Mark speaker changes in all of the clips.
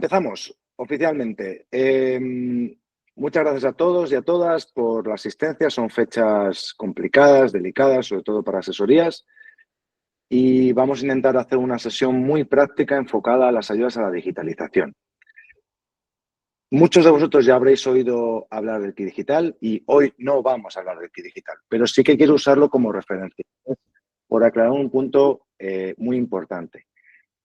Speaker 1: Empezamos oficialmente. Muchas gracias a todos y a todas por la asistencia. Son fechas complicadas, delicadas, sobre todo para asesorías. Y vamos a intentar hacer una sesión muy práctica enfocada a las ayudas a la digitalización. Muchos de vosotros ya habréis oído hablar del kit digital y hoy no vamos a hablar del kit digital, pero sí que quiero usarlo como referencia por aclarar un punto muy importante.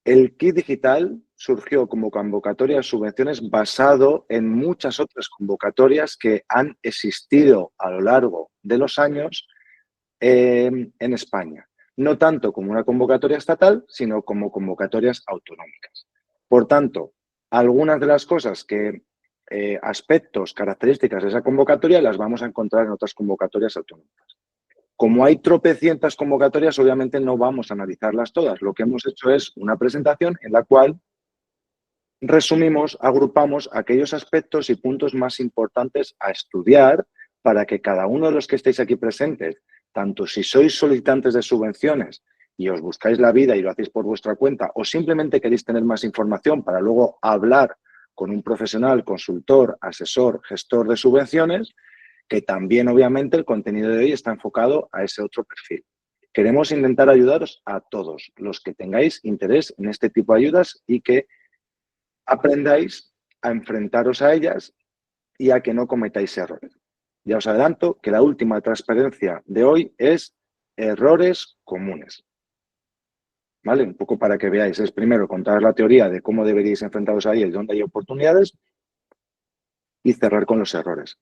Speaker 1: El kit digital surgió como convocatoria de subvenciones basado en muchas otras convocatorias que han existido a lo largo de los años en España. No tanto como una convocatoria estatal, sino como convocatorias autonómicas. Por tanto, algunas de las cosas aspectos, características de esa convocatoria las vamos a encontrar en otras convocatorias autonómicas. Como hay tropecientas convocatorias, obviamente no vamos a analizarlas todas. Lo que hemos hecho es una presentación en la cual resumimos, agrupamos aquellos aspectos y puntos más importantes a estudiar para que cada uno de los que estéis aquí presentes, tanto si sois solicitantes de subvenciones y os buscáis la vida y lo hacéis por vuestra cuenta, o simplemente queréis tener más información para luego hablar con un profesional, consultor, asesor, gestor de subvenciones, que también obviamente el contenido de hoy está enfocado a ese otro perfil. Queremos intentar ayudaros a todos los que tengáis interés en este tipo de ayudas y que aprendáis a enfrentaros a ellas y a que no cometáis errores. Ya os adelanto que la última transparencia de hoy es errores comunes. ¿Vale? Un poco para que veáis. Es primero contar la teoría de cómo deberíais enfrentaros a ellas y dónde hay oportunidades y cerrar con los errores.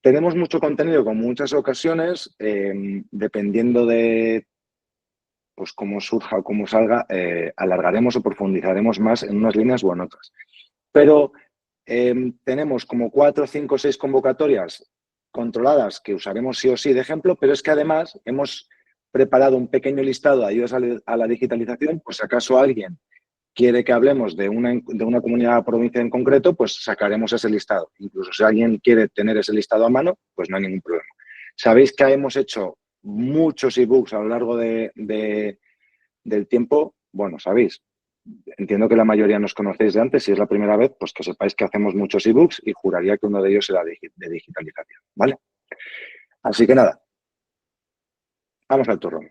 Speaker 1: Tenemos mucho contenido con muchas ocasiones, dependiendo de pues cómo surja o cómo salga, alargaremos o profundizaremos más en unas líneas o en otras. Pero tenemos como 4, 5, 6 convocatorias controladas que usaremos sí o sí de ejemplo, pero es que además hemos preparado un pequeño listado de ayudas a la digitalización, por si acaso alguien quiere que hablemos de una comunidad o provincia en concreto, pues sacaremos ese listado. Incluso si alguien quiere tener ese listado a mano, pues no hay ningún problema. Sabéis que hemos hecho muchos ebooks a lo largo del tiempo. Bueno, sabéis, entiendo que la mayoría nos conocéis de antes. Si es la primera vez, pues que sepáis que hacemos muchos ebooks y juraría que uno de ellos será de digitalización, ¿vale? Así que nada, vamos al turrón.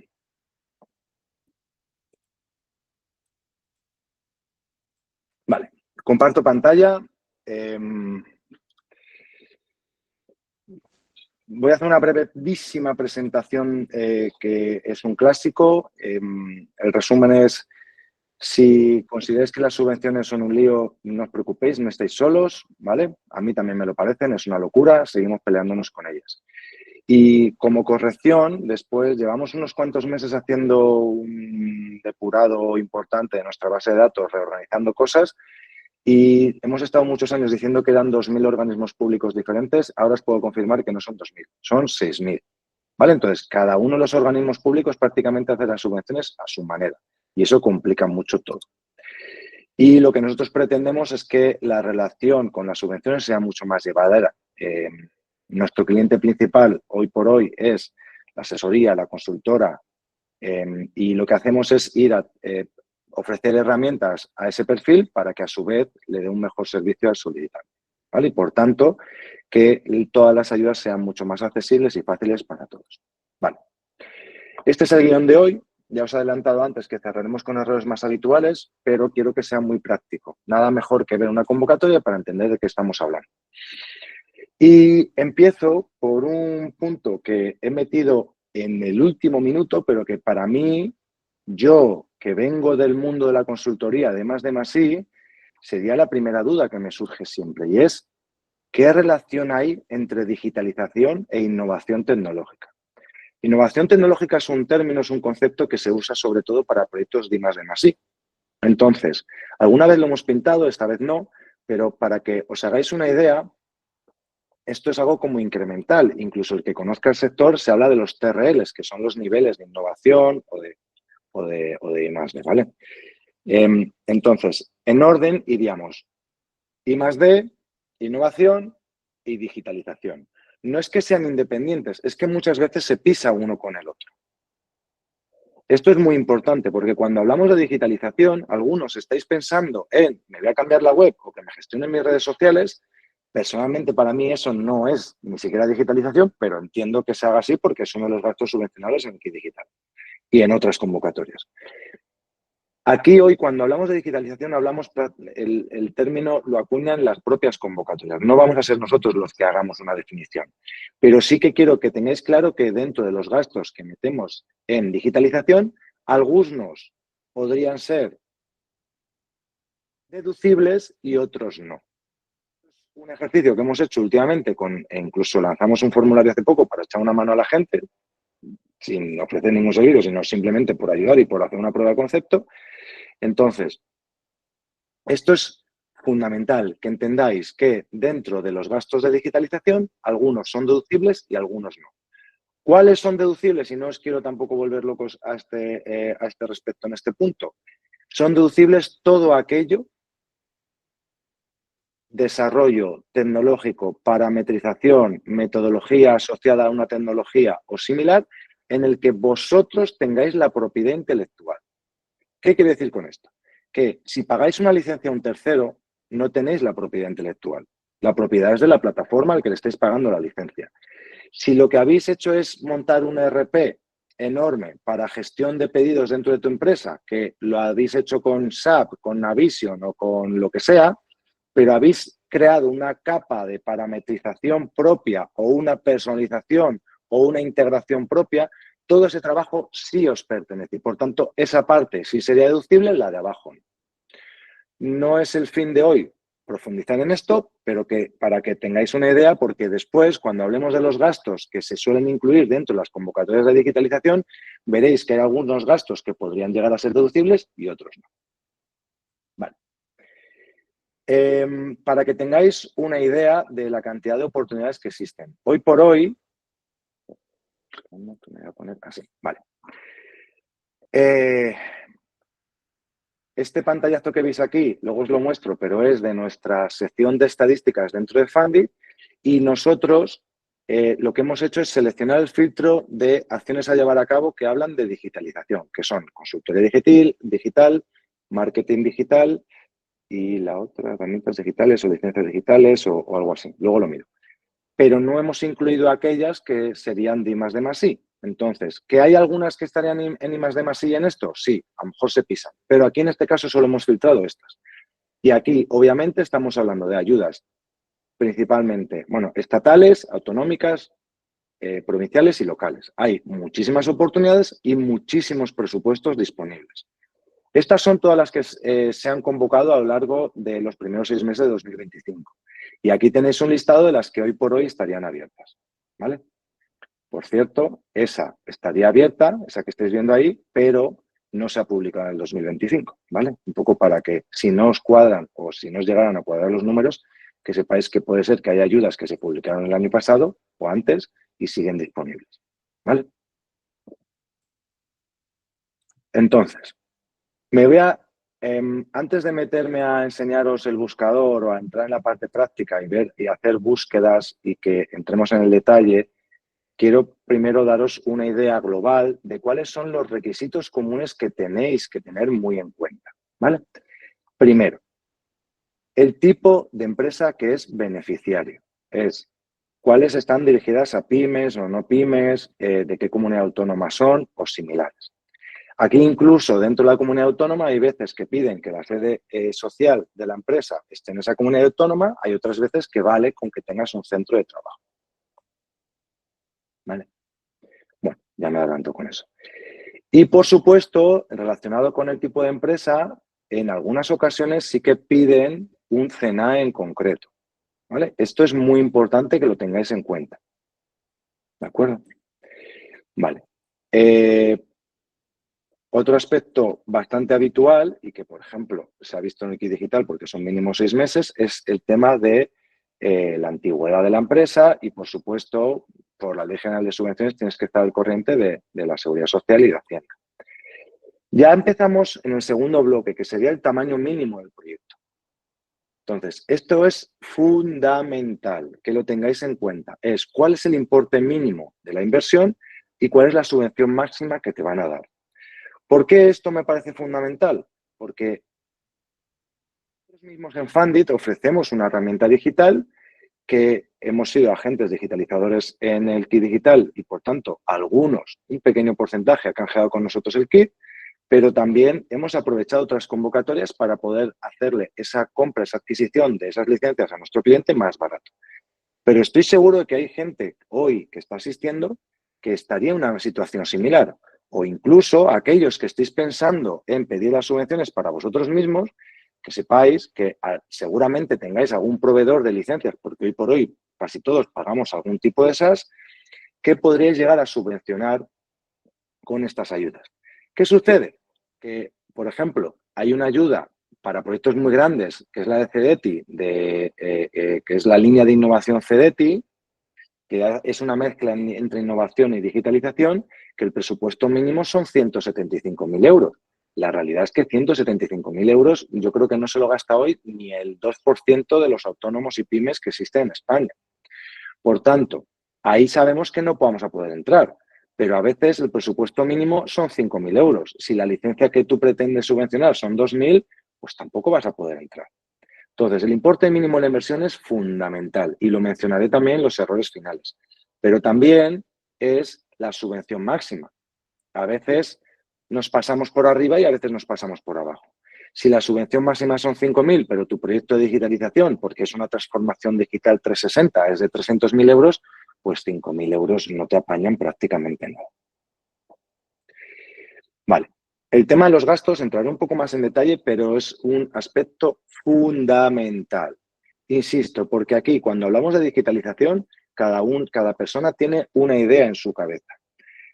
Speaker 1: Vale, comparto pantalla. Voy a hacer una brevísima presentación que es un clásico. El resumen es: si consideráis que las subvenciones son un lío, no os preocupéis, no estáis solos, ¿vale? A mí también me lo parecen, es una locura, seguimos peleándonos con ellas. Y como corrección, después llevamos unos cuantos meses haciendo un depurado importante de nuestra base de datos, reorganizando cosas, y hemos estado muchos años diciendo que eran 2.000 organismos públicos diferentes. Ahora os puedo confirmar que no son 2.000, son 6.000. ¿Vale? Entonces, cada uno de los organismos públicos prácticamente hace las subvenciones a su manera y eso complica mucho todo. Y lo que nosotros pretendemos es que la relación con las subvenciones sea mucho más llevadera. Nuestro cliente principal hoy por hoy es la asesoría, la consultora, y lo que hacemos es ir a ofrecer herramientas a ese perfil para que a su vez le dé un mejor servicio al solicitante, ¿vale? Y por tanto, que todas las ayudas sean mucho más accesibles y fáciles para todos. Vale. Este es el guión de hoy. Ya os he adelantado antes que cerraremos con errores más habituales, pero quiero que sea muy práctico. Nada mejor que ver una convocatoria para entender de qué estamos hablando. Y empiezo por un punto que he metido en el último minuto, pero que para mí, yo que vengo del mundo de la consultoría de +D+I, sería la primera duda que me surge siempre, y es: ¿qué relación hay entre digitalización e innovación tecnológica? Innovación tecnológica es un término, es un concepto que se usa sobre todo para proyectos de I+D+I. Entonces, alguna vez lo hemos pintado, esta vez no, pero para que os hagáis una idea, esto es algo como incremental. Incluso el que conozca el sector se habla de los TRLs, que son los niveles de innovación o de I+D, ¿vale? Entonces, en orden iríamos I+D, innovación y digitalización. No es que sean independientes, es que muchas veces se pisa uno con el otro. Esto es muy importante porque cuando hablamos de digitalización, algunos estáis pensando en me voy a cambiar la web o que me gestionen mis redes sociales. Personalmente, para mí eso no es ni siquiera digitalización, pero entiendo que se haga así porque es uno de los gastos subvencionables en Kit Digital y en otras convocatorias. Aquí hoy, cuando hablamos de digitalización, hablamos el término lo acuñan las propias convocatorias. No vamos a ser nosotros los que hagamos una definición. Pero sí que quiero que tengáis claro que dentro de los gastos que metemos en digitalización, algunos podrían ser deducibles y otros no. Un ejercicio que hemos hecho últimamente, e incluso lanzamos un formulario hace poco para echar una mano a la gente, sin ofrecer ningún servicio, sino simplemente por ayudar y por hacer una prueba de concepto. Entonces, esto es fundamental, que entendáis que dentro de los gastos de digitalización, algunos son deducibles y algunos no. ¿Cuáles son deducibles? Y no os quiero tampoco volver locos a este respecto en este punto. Son deducibles todo aquello, desarrollo tecnológico, parametrización, metodología asociada a una tecnología o similar, en el que vosotros tengáis la propiedad intelectual. ¿Qué quiere decir con esto? Que si pagáis una licencia a un tercero, no tenéis la propiedad intelectual. La propiedad es de la plataforma al que le estáis pagando la licencia. Si lo que habéis hecho es montar un ERP enorme para gestión de pedidos dentro de tu empresa, que lo habéis hecho con SAP, con Navision o con lo que sea, pero habéis creado una capa de parametrización propia o una personalización o una integración propia, todo ese trabajo sí os pertenece y, por tanto, esa parte sí sería deducible, la de abajo no. No es el fin de hoy profundizar en esto, pero que para que tengáis una idea, porque después, cuando hablemos de los gastos que se suelen incluir dentro de las convocatorias de digitalización, veréis que hay algunos gastos que podrían llegar a ser deducibles y otros no. Vale. Para que tengáis una idea de la cantidad de oportunidades que existen. Hoy por hoy, me voy a poner así, vale. Este pantallazo que veis aquí, luego os lo muestro, pero es de nuestra sección de estadísticas dentro de Fundit y nosotros lo que hemos hecho es seleccionar el filtro de acciones a llevar a cabo que hablan de digitalización, que son consultoría digital, marketing digital y la otra, herramientas digitales o licencias digitales o algo así. Luego lo miro. Pero no hemos incluido aquellas que serían de I+D+I. Entonces, ¿que hay algunas que estarían en I+D+I en esto? Sí, a lo mejor se pisan. Pero aquí en este caso solo hemos filtrado estas. Y aquí, obviamente, estamos hablando de ayudas principalmente, bueno, estatales, autonómicas, provinciales y locales. Hay muchísimas oportunidades y muchísimos presupuestos disponibles. Estas son todas las que se han convocado a lo largo de los primeros 6 meses de 2025. Y aquí tenéis un listado de las que hoy por hoy estarían abiertas, ¿vale? Por cierto, esa estaría abierta, esa que estáis viendo ahí, pero no se ha publicado en el 2025, ¿vale? Un poco para que si no os cuadran o si no os llegaran a cuadrar los números, que sepáis que puede ser que haya ayudas que se publicaron el año pasado o antes y siguen disponibles, ¿vale? Entonces, me voy a, antes de meterme a enseñaros el buscador o a entrar en la parte práctica y ver y hacer búsquedas y que entremos en el detalle, quiero primero daros una idea global de cuáles son los requisitos comunes que tenéis que tener muy en cuenta, ¿vale? Primero, el tipo de empresa que es beneficiario. Es cuáles están dirigidas a pymes o no pymes, de qué comunidad autónoma son o similares. Aquí incluso dentro de la comunidad autónoma hay veces que piden que la sede social de la empresa esté en esa comunidad autónoma, hay otras veces que vale con que tengas un centro de trabajo. ¿Vale? Bueno, ya me adelanto con eso. Y por supuesto, relacionado con el tipo de empresa, en algunas ocasiones sí que piden un CENAE en concreto. ¿Vale? Esto es muy importante que lo tengáis en cuenta. ¿De acuerdo? Vale. Otro aspecto bastante habitual y que, por ejemplo, se ha visto en el Kit Digital porque son mínimo 6 meses, es el tema de la antigüedad de la empresa y, por supuesto, por la Ley General de Subvenciones tienes que estar al corriente de la Seguridad Social y de Hacienda. Ya empezamos en el segundo bloque, que sería el tamaño mínimo del proyecto. Entonces, esto es fundamental que lo tengáis en cuenta. Es cuál es el importe mínimo de la inversión y cuál es la subvención máxima que te van a dar. ¿Por qué esto me parece fundamental? Porque nosotros mismos en Fundit ofrecemos una herramienta digital que hemos sido agentes digitalizadores en el kit digital y, por tanto, algunos, un pequeño porcentaje, ha canjeado con nosotros el kit, pero también hemos aprovechado otras convocatorias para poder hacerle esa compra, esa adquisición de esas licencias a nuestro cliente más barato. Pero estoy seguro de que hay gente hoy que está asistiendo que estaría en una situación similar. O incluso aquellos que estéis pensando en pedir las subvenciones para vosotros mismos, que sepáis que seguramente tengáis algún proveedor de licencias, porque hoy por hoy casi todos pagamos algún tipo de SaaS, que podríais llegar a subvencionar con estas ayudas. ¿Qué sucede? Que, por ejemplo, hay una ayuda para proyectos muy grandes, que es la de CEDETI, que es la línea de innovación CEDETI, que es una mezcla entre innovación y digitalización, que el presupuesto mínimo son 175.000 euros. La realidad es que 175.000 euros yo creo que no se lo gasta hoy ni el 2% de los autónomos y pymes que existen en España. Por tanto, ahí sabemos que no vamos a poder entrar, pero a veces el presupuesto mínimo son 5.000 euros. Si la licencia que tú pretendes subvencionar son 2.000, pues tampoco vas a poder entrar. Entonces, el importe mínimo de la inversión es fundamental y lo mencionaré también en los errores finales. Pero también es la subvención máxima. A veces nos pasamos por arriba y a veces nos pasamos por abajo. Si la subvención máxima son 5.000, pero tu proyecto de digitalización, porque es una transformación digital 360, es de 300.000 euros, pues 5.000 euros no te apañan prácticamente nada. Vale. El tema de los gastos entraré un poco más en detalle, pero es un aspecto fundamental. Insisto, porque aquí cuando hablamos de digitalización, cada persona tiene una idea en su cabeza.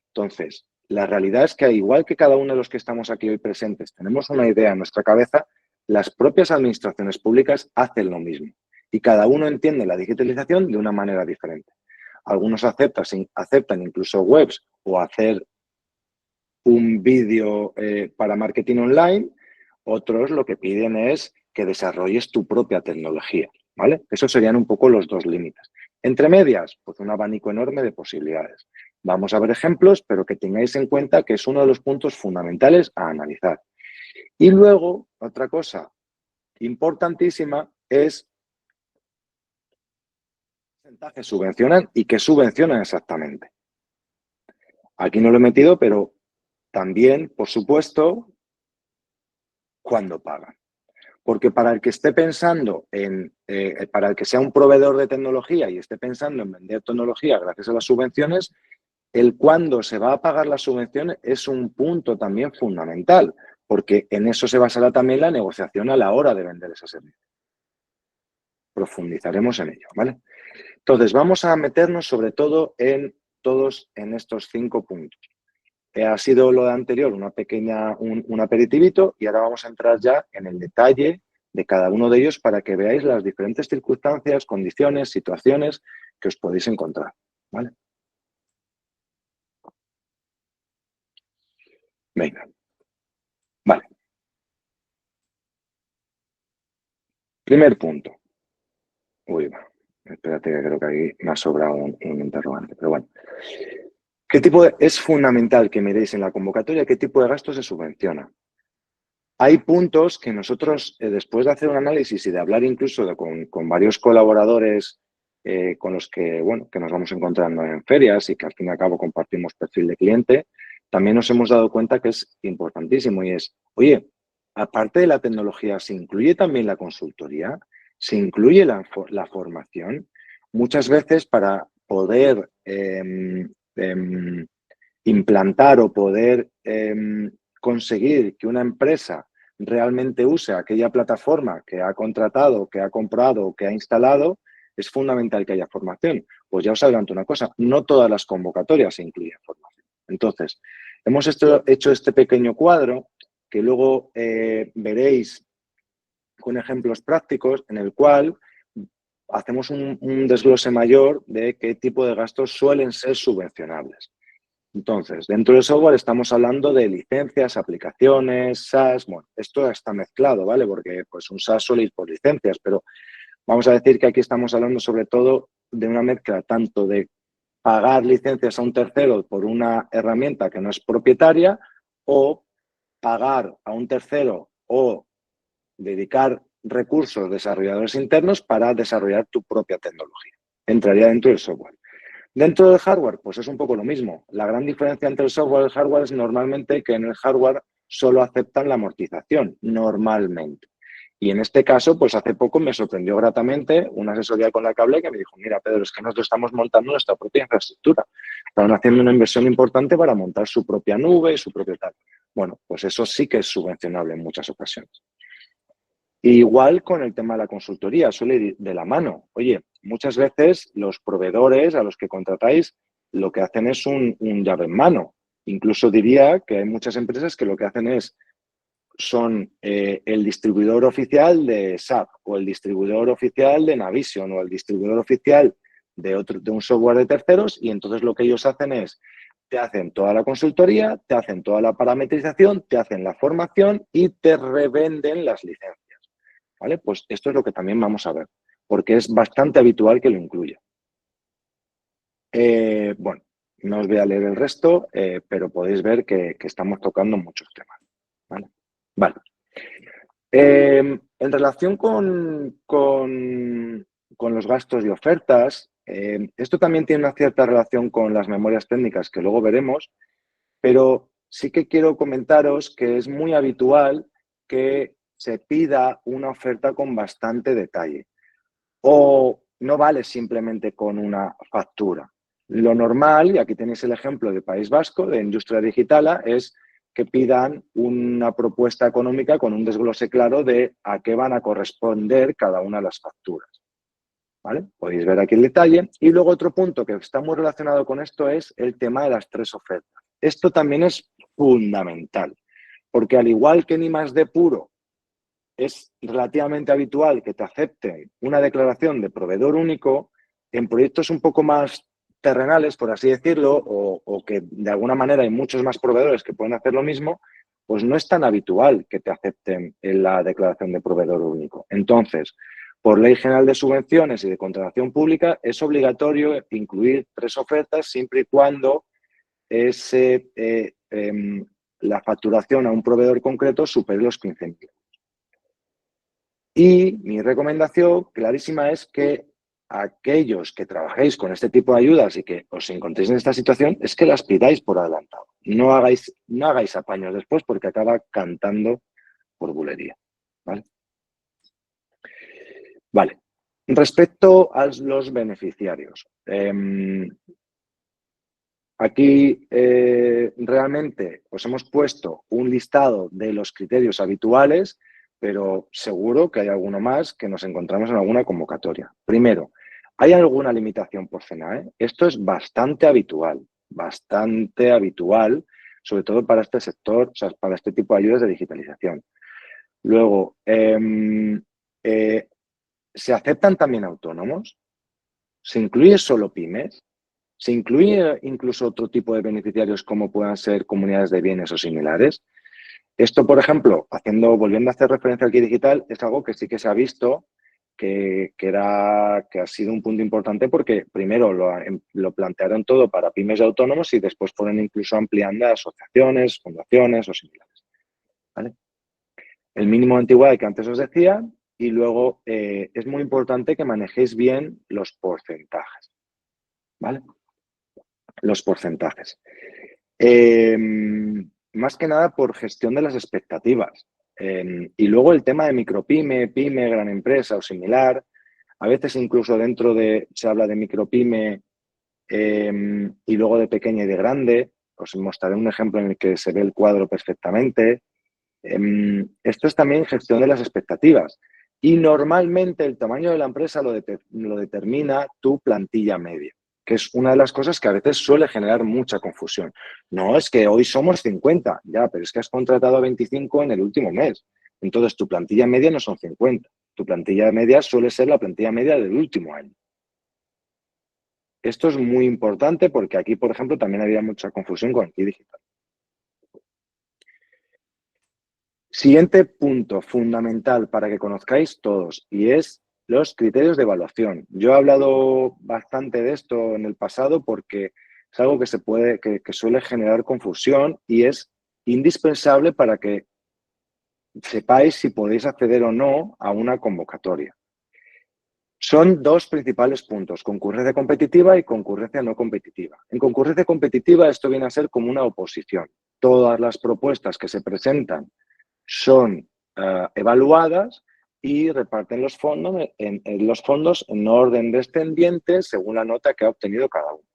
Speaker 1: Entonces, la realidad es que igual que cada uno de los que estamos aquí hoy presentes tenemos una idea en nuestra cabeza, las propias administraciones públicas hacen lo mismo y cada uno entiende la digitalización de una manera diferente. Algunos aceptan incluso webs o hacer un vídeo para marketing online, otros lo que piden es que desarrolles tu propia tecnología, ¿vale? Esos serían un poco los dos límites. Entre medias, pues un abanico enorme de posibilidades. Vamos a ver ejemplos, pero que tengáis en cuenta que es uno de los puntos fundamentales a analizar. Y luego, otra cosa importantísima es qué porcentaje subvencionan y qué subvencionan exactamente. Aquí no lo he metido, pero también, por supuesto, cuándo pagan. Porque para el que esté pensando para el que sea un proveedor de tecnología y esté pensando en vender tecnología gracias a las subvenciones, el cuándo se va a pagar la subvención es un punto también fundamental, porque en eso se basará también la negociación a la hora de vender ese servicio. Profundizaremos en ello, ¿vale? Entonces, vamos a meternos sobre todo en todos en estos 5 puntos. Ha sido lo de anterior un aperitivito y ahora vamos a entrar ya en el detalle de cada uno de ellos para que veáis las diferentes circunstancias, condiciones, situaciones que os podéis encontrar, ¿vale? Venga, vale. Primer punto. Uy, espérate que creo que ahí me ha sobrado un interrogante, pero bueno. Es fundamental que miréis en la convocatoria qué tipo de gastos se subvenciona. Hay puntos que nosotros, después de hacer un análisis y de hablar incluso con varios colaboradores con los que, bueno, que nos vamos encontrando en ferias y que al fin y al cabo compartimos perfil de cliente, también nos hemos dado cuenta que es importantísimo y es, oye, aparte de la tecnología, ¿se incluye también la consultoría? ¿Se incluye la formación? Muchas veces para poder implantar o poder conseguir que una empresa realmente use aquella plataforma que ha contratado, que ha comprado o que ha instalado, es fundamental que haya formación. Pues ya os adelanto una cosa, no todas las convocatorias incluyen formación. Entonces, hemos hecho este pequeño cuadro que luego veréis con ejemplos prácticos en el cual hacemos un desglose mayor de qué tipo de gastos suelen ser subvencionables. Entonces, dentro del software estamos hablando de licencias, aplicaciones, SaaS. Bueno, esto está mezclado, ¿vale? Porque pues un SaaS suele ir por licencias, pero vamos a decir que aquí estamos hablando sobre todo de una mezcla tanto de pagar licencias a un tercero por una herramienta que no es propietaria o pagar a un tercero o dedicar recursos desarrolladores internos para desarrollar tu propia tecnología. Entraría dentro del software. Dentro del hardware, pues es un poco lo mismo. La gran diferencia entre el software y el hardware es normalmente que en el hardware solo aceptan la amortización, normalmente. Y en este caso, pues hace poco me sorprendió gratamente una asesoría con la que hablé que me dijo, mira, Pedro, es que nosotros estamos montando nuestra propia infraestructura. Están haciendo una inversión importante para montar su propia nube y su propio tal. Bueno, pues eso sí que es subvencionable en muchas ocasiones. Igual con el tema de la consultoría, suele ir de la mano. Oye, muchas veces los proveedores a los que contratáis lo que hacen es un llave en mano. Incluso diría que hay muchas empresas que lo que hacen son el distribuidor oficial de SAP o el distribuidor oficial de Navision o el distribuidor oficial de un software de terceros, y entonces lo que ellos hacen es te hacen toda la consultoría, te hacen toda la parametrización, te hacen la formación y te revenden las licencias. ¿Vale? Pues esto es lo que también vamos a ver, porque es bastante habitual que lo incluya. Bueno, no os voy a leer el resto, pero podéis ver que estamos tocando muchos temas. ¿Vale? Vale. En relación con los gastos y ofertas, esto también tiene una cierta relación con las memorias técnicas que luego veremos, pero sí que quiero comentaros que es muy habitual que se pida una oferta con bastante detalle o no vale simplemente con una factura. Lo normal, y aquí tenéis el ejemplo de País Vasco, de Industria Digitala, es que pidan una propuesta económica con un desglose claro de a qué van a corresponder cada una de las facturas. ¿Vale? Podéis ver aquí el detalle. Y luego otro punto que está muy relacionado con esto es el tema de las 3 ofertas. Esto también es fundamental, porque al igual que en I+D puro es relativamente habitual que te acepten una declaración de proveedor único, en proyectos un poco más terrenales, por así decirlo, o que de alguna manera hay muchos más proveedores que pueden hacer lo mismo, pues no es tan habitual que te acepten en la declaración de proveedor único. Entonces, por Ley General de Subvenciones y de Contratación Pública, es obligatorio incluir 3 ofertas siempre y cuando la facturación a un proveedor concreto supere los 15.000. Y mi recomendación clarísima es que aquellos que trabajéis con este tipo de ayudas y que os encontréis en esta situación, es que las pidáis por adelantado. No hagáis apaños después porque acaba cantando por bulería. ¿Vale? Vale. Respecto a los beneficiarios. Aquí realmente os hemos puesto un listado de los criterios habituales, pero seguro que hay alguno más que nos encontramos en alguna convocatoria. Primero, ¿hay alguna limitación por CNAE? Esto es bastante habitual, sobre todo para este sector, o sea, para este tipo de ayudas de digitalización. Luego, ¿se aceptan también autónomos? ¿Se incluye solo pymes? ¿Se incluye incluso otro tipo de beneficiarios como puedan ser comunidades de bienes o similares? Esto, por ejemplo, volviendo a hacer referencia al Kit Digital, es algo que sí que se ha visto que ha sido un punto importante porque primero lo plantearon todo para pymes y autónomos y después fueron incluso ampliando a asociaciones, fundaciones o similares. ¿Vale? El mínimo de antigüedad que antes os decía, y luego es muy importante que manejéis bien los porcentajes. ¿Vale? Los porcentajes. Más que nada por gestión de las expectativas. Y luego el tema de micropyme, pyme, gran empresa o similar. A veces incluso se habla de micropyme y luego de pequeña y de grande. Os mostraré un ejemplo en el que se ve el cuadro perfectamente. Esto es también gestión de las expectativas. Y normalmente el tamaño de la empresa lo determina tu plantilla media, que es una de las cosas que a veces suele generar mucha confusión. No, es que hoy somos 50, ya, pero es que has contratado a 25 en el último mes. Entonces, tu plantilla media no son 50. Tu plantilla media suele ser la plantilla media del último año. Esto es muy importante porque aquí, por ejemplo, también había mucha confusión con el Kit Digital. Siguiente punto fundamental para que conozcáis todos y es los criterios de evaluación. Yo he hablado bastante de esto en el pasado porque es algo que suele generar confusión y es indispensable para que sepáis si podéis acceder o no a una convocatoria. Son dos principales puntos, concurrencia competitiva y concurrencia no competitiva. En concurrencia competitiva esto viene a ser como una oposición. Todas las propuestas que se presentan son evaluadas y reparten los fondos en orden descendiente según la nota que ha obtenido cada uno.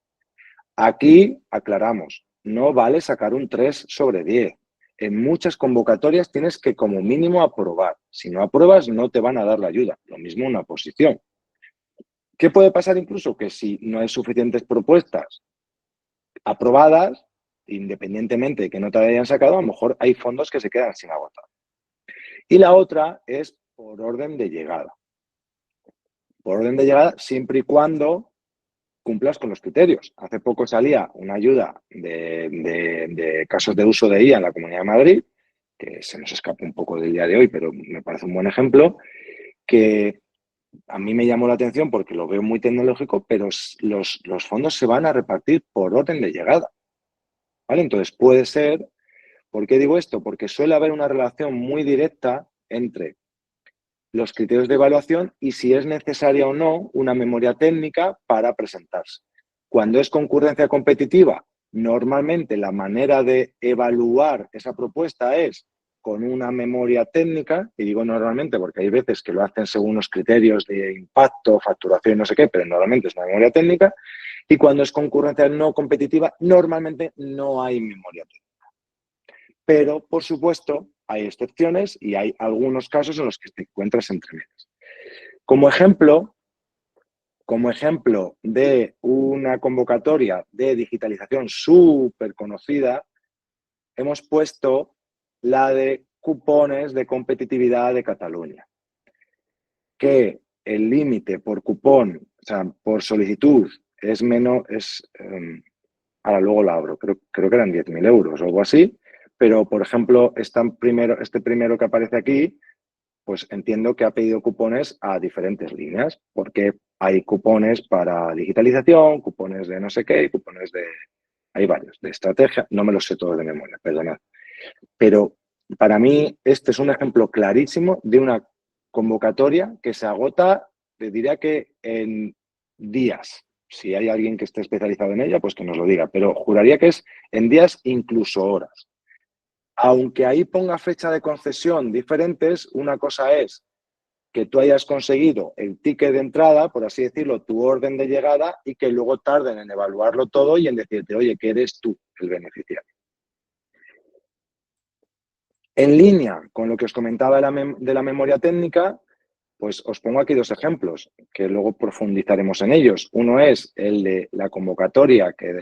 Speaker 1: Aquí aclaramos, no vale sacar un 3 sobre 10. En muchas convocatorias tienes que como mínimo aprobar. Si no apruebas no te van a dar la ayuda. Lo mismo una oposición. ¿Qué puede pasar incluso? Que si no hay suficientes propuestas aprobadas, independientemente de que no te hayan sacado, a lo mejor hay fondos que se quedan sin agotar. Y la otra es por orden de llegada. Por orden de llegada siempre y cuando cumplas con los criterios. Hace poco salía una ayuda de casos de uso de IA en la Comunidad de Madrid, que se nos escapa un poco del día de hoy, pero me parece un buen ejemplo, que a mí me llamó la atención porque lo veo muy tecnológico, pero los fondos se van a repartir por orden de llegada. ¿Vale? Entonces puede ser, ¿por qué digo esto? Porque suele haber una relación muy directa entre los criterios de evaluación y si es necesaria o no una memoria técnica para presentarse. Cuando es concurrencia competitiva, normalmente la manera de evaluar esa propuesta es con una memoria técnica, y digo normalmente porque hay veces que lo hacen según los criterios de impacto, facturación y no sé qué, pero normalmente es una memoria técnica, y cuando es concurrencia no competitiva, normalmente no hay memoria técnica. Pero, por supuesto, hay excepciones y hay algunos casos en los que te encuentras entre medias. Como ejemplo de una convocatoria de digitalización súper conocida, hemos puesto la de cupones de competitividad de Cataluña, que el límite por cupón, o sea, por solicitud, es menos, ahora luego la abro, creo que eran 10.000 euros o algo así, pero, por ejemplo, este primero que aparece aquí, pues entiendo que ha pedido cupones a diferentes líneas, porque hay cupones para digitalización, cupones de no sé qué, cupones de... Hay varios, de estrategia, no me los sé todos de memoria, perdonad. Pero para mí este es un ejemplo clarísimo de una convocatoria que se agota, te diría que en días. Si hay alguien que esté especializado en ella, pues que nos lo diga, pero juraría que es en días, incluso horas. Aunque ahí ponga fecha de concesión diferentes, una cosa es que tú hayas conseguido el ticket de entrada, por así decirlo, tu orden de llegada, y que luego tarden en evaluarlo todo y en decirte, oye, que eres tú el beneficiario. En línea con lo que os comentaba de la memoria técnica, pues os pongo aquí dos ejemplos, que luego profundizaremos en ellos. Uno es el de la convocatoria, que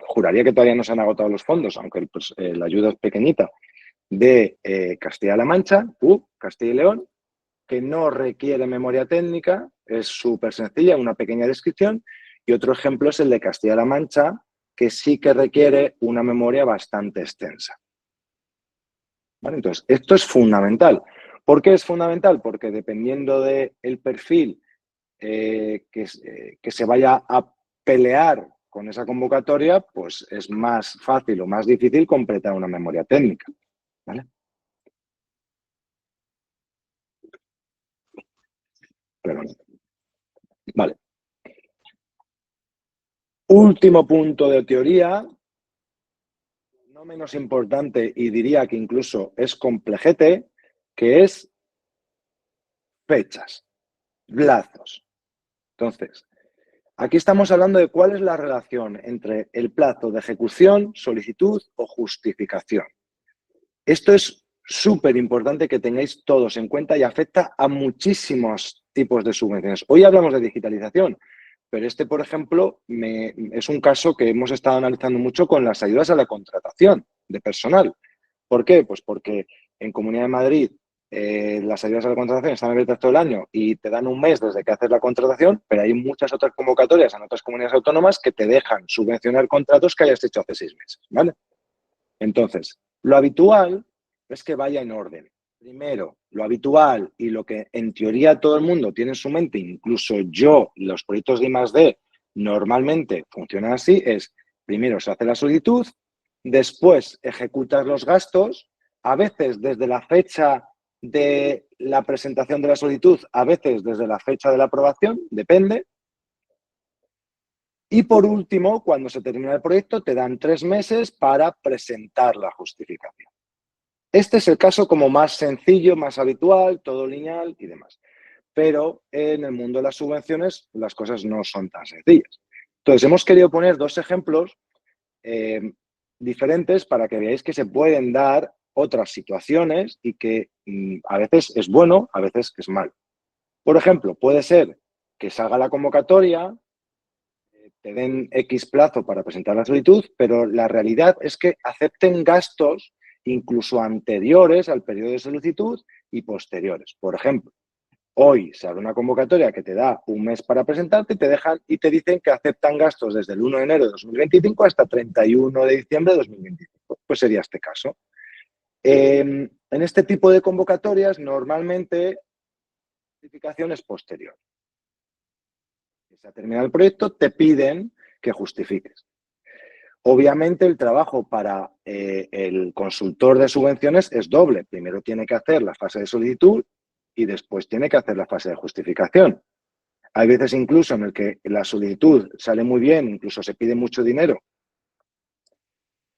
Speaker 1: juraría que todavía no se han agotado los fondos, aunque la ayuda es pequeñita, de Castilla-La Mancha, Castilla y León, que no requiere memoria técnica, es súper sencilla, una pequeña descripción. Y otro ejemplo es el de Castilla-La Mancha, que sí que requiere una memoria bastante extensa. ¿Vale? Entonces, esto es fundamental. ¿Por qué es fundamental? Porque dependiendo del perfil que se vaya a pelear con esa convocatoria, pues es más fácil o más difícil completar una memoria técnica. ¿Vale? Vale. Último punto de teoría, no menos importante y diría que incluso es complejete, que es fechas, plazos. Entonces, aquí estamos hablando de cuál es la relación entre el plazo de ejecución, solicitud o justificación. Esto es súper importante que tengáis todos en cuenta y afecta a muchísimos tipos de subvenciones. Hoy hablamos de digitalización, pero por ejemplo, es un caso que hemos estado analizando mucho con las ayudas a la contratación de personal. ¿Por qué? Pues porque en Comunidad de Madrid las ayudas a la contratación están abiertas todo el año y te dan un mes desde que haces la contratación, pero hay muchas otras convocatorias en otras comunidades autónomas que te dejan subvencionar contratos que hayas hecho hace 6 meses, ¿vale? Entonces, lo habitual es que vaya en orden. Primero, lo habitual y lo que en teoría todo el mundo tiene en su mente, incluso yo, los proyectos de I+D normalmente funcionan así, es primero se hace la solicitud, después ejecutas los gastos, a veces desde la fecha de la presentación de la solicitud, a veces desde la fecha de la aprobación, depende. Y por último, cuando se termina el proyecto, te dan 3 meses para presentar la justificación. Este es el caso como más sencillo, más habitual, todo lineal y demás. Pero en el mundo de las subvenciones las cosas no son tan sencillas. Entonces, hemos querido poner 2 ejemplos diferentes para que veáis que se pueden dar otras situaciones y que a veces es bueno, a veces es malo. Por ejemplo, puede ser que salga la convocatoria, te den X plazo para presentar la solicitud, pero la realidad es que acepten gastos incluso anteriores al periodo de solicitud y posteriores. Por ejemplo, hoy se abre una convocatoria que te da un mes para presentarte y te dicen que aceptan gastos desde el 1 de enero de 2025 hasta 31 de diciembre de 2025. Pues sería este caso. En este tipo de convocatorias, normalmente, la justificación es posterior. Si se ha terminado el proyecto, te piden que justifiques. Obviamente, el trabajo para el consultor de subvenciones es doble. Primero tiene que hacer la fase de solicitud y después tiene que hacer la fase de justificación. Hay veces incluso en el que la solicitud sale muy bien, incluso se pide mucho dinero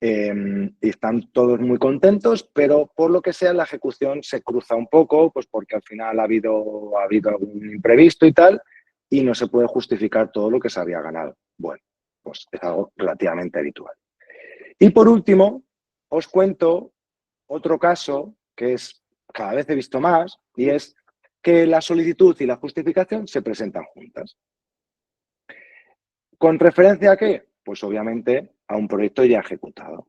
Speaker 1: y están todos muy contentos, pero por lo que sea la ejecución se cruza un poco, pues porque al final ha habido algún imprevisto y tal, y no se puede justificar todo lo que se había ganado. Bueno, pues es algo relativamente habitual. Y por último, os cuento otro caso que es cada vez he visto más, y es que la solicitud y la justificación se presentan juntas. ¿Con referencia a qué? Pues obviamente a un proyecto ya ejecutado.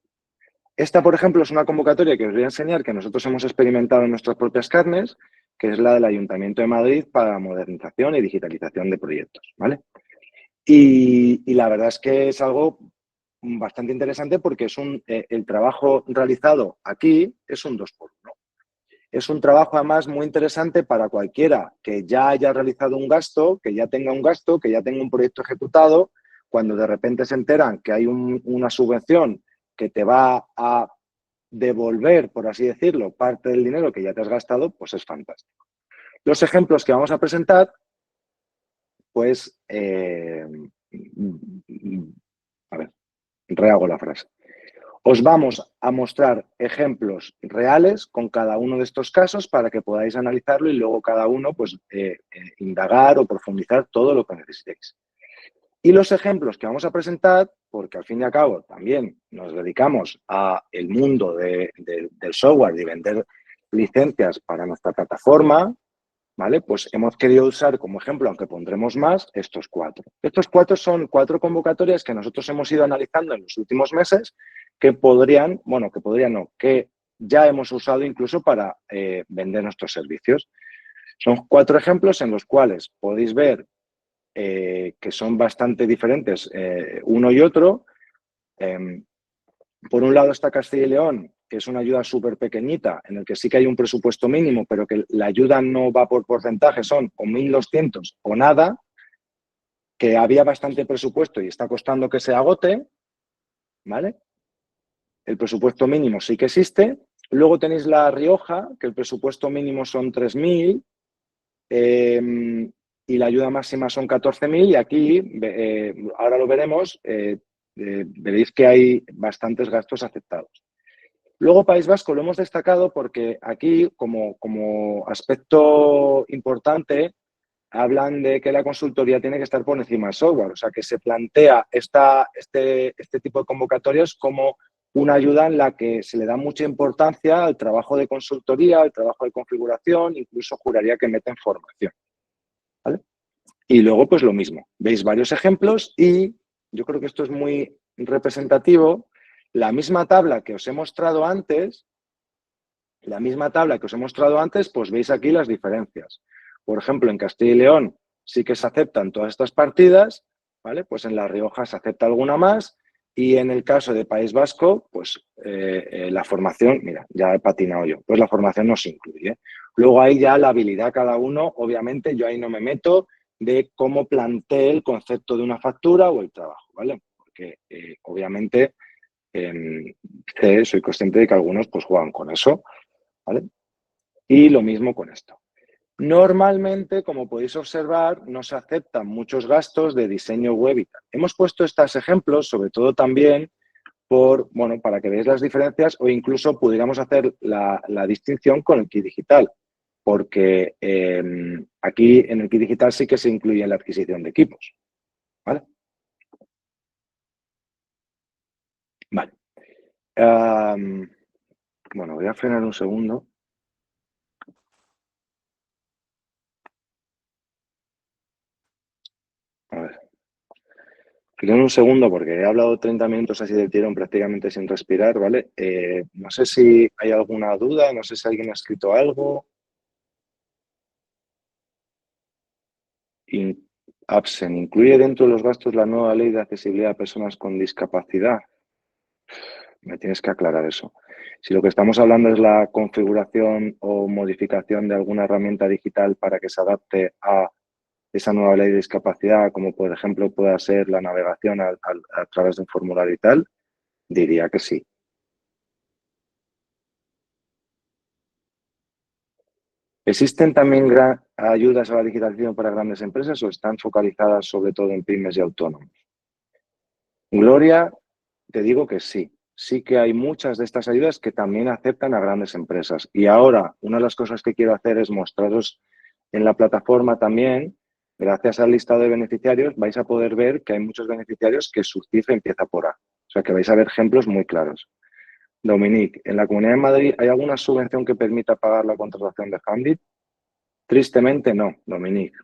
Speaker 1: Esta, por ejemplo, es una convocatoria que os voy a enseñar que nosotros hemos experimentado en nuestras propias carnes, que es la del Ayuntamiento de Madrid para la modernización y digitalización de proyectos, ¿vale? Y la verdad es que es algo bastante interesante porque es el trabajo realizado aquí es un 2x1. Es un trabajo además muy interesante para cualquiera que ya haya realizado un gasto, que ya tenga un gasto, que ya tenga un proyecto ejecutado, cuando de repente se enteran que hay una subvención que te va a devolver, por así decirlo, parte del dinero que ya te has gastado, pues es fantástico. Los ejemplos que vamos a presentar, pues, a ver, rehago la frase. Os vamos a mostrar ejemplos reales con cada uno de estos casos para que podáis analizarlo y luego cada uno pues, indagar o profundizar todo lo que necesitéis. Y los ejemplos que vamos a presentar, porque al fin y al cabo también nos dedicamos al mundo del software y vender licencias para nuestra plataforma, ¿vale? Pues hemos querido usar como ejemplo, aunque pondremos más, estos 4. Estos 4 son 4 convocatorias que nosotros hemos ido analizando en los últimos meses que que ya hemos usado incluso para vender nuestros servicios. Son 4 ejemplos en los cuales podéis ver que son bastante diferentes uno y otro. Por un lado está Castilla y León, que es una ayuda súper pequeñita, en el que sí que hay un presupuesto mínimo, pero que la ayuda no va por porcentaje, son o 1.200 o nada, que había bastante presupuesto y está costando que se agote, ¿vale? El presupuesto mínimo sí que existe. Luego tenéis La Rioja, que el presupuesto mínimo son 3.000 y la ayuda máxima son 14.000 y aquí, ahora lo veremos, veréis que hay bastantes gastos aceptados. Luego País Vasco lo hemos destacado porque aquí, como aspecto importante, hablan de que la consultoría tiene que estar por encima del software. O sea, que se plantea este tipo de convocatorias como una ayuda en la que se le da mucha importancia al trabajo de consultoría, al trabajo de configuración, incluso juraría que meten formación, ¿vale? Y luego, pues lo mismo. Veis varios ejemplos y yo creo que esto es muy representativo. La misma tabla que os he mostrado antes, pues veis aquí las diferencias. Por ejemplo, en Castilla y León sí que se aceptan todas estas partidas, ¿vale? Pues en La Rioja se acepta alguna más y en el caso de País Vasco, pues la formación, mira, ya he patinado yo, pues la formación no se incluye. Luego ahí ya la habilidad cada uno, obviamente yo ahí no me meto de cómo plantee el concepto de una factura o el trabajo, ¿vale? Porque obviamente Soy consciente de que algunos pues juegan con eso, ¿vale? Y lo mismo con esto. Normalmente, como podéis observar, no se aceptan muchos gastos de diseño web y tal. Hemos puesto estos ejemplos, sobre todo también para que veáis las diferencias o incluso pudiéramos hacer la distinción con el kit digital, porque aquí en el kit digital sí que se incluye la adquisición de equipos, ¿vale? Vale. Bueno, voy a frenar un segundo. A ver. Freno un segundo porque he hablado 30 minutos así de tirón prácticamente sin respirar, ¿vale? No sé si hay alguna duda, no sé si alguien ha escrito algo. Absen, ¿incluye dentro de los gastos la nueva ley de accesibilidad a personas con discapacidad? Me tienes que aclarar eso. Si lo que estamos hablando es la configuración o modificación de alguna herramienta digital para que se adapte a esa nueva ley de discapacidad, como por ejemplo pueda ser la navegación a través de un formulario y tal, diría que sí. ¿Existen también ayudas a la digitalización para grandes empresas o están focalizadas sobre todo en pymes y autónomos? Gloria, te digo que sí. Sí que hay muchas de estas ayudas que también aceptan a grandes empresas. Y ahora, una de las cosas que quiero hacer es mostraros en la plataforma también, gracias al listado de beneficiarios, vais a poder ver que hay muchos beneficiarios que su cifra empieza por A. O sea que vais a ver ejemplos muy claros. Dominique, ¿en la Comunidad de Madrid hay alguna subvención que permita pagar la contratación de Handit? Tristemente no, Dominique.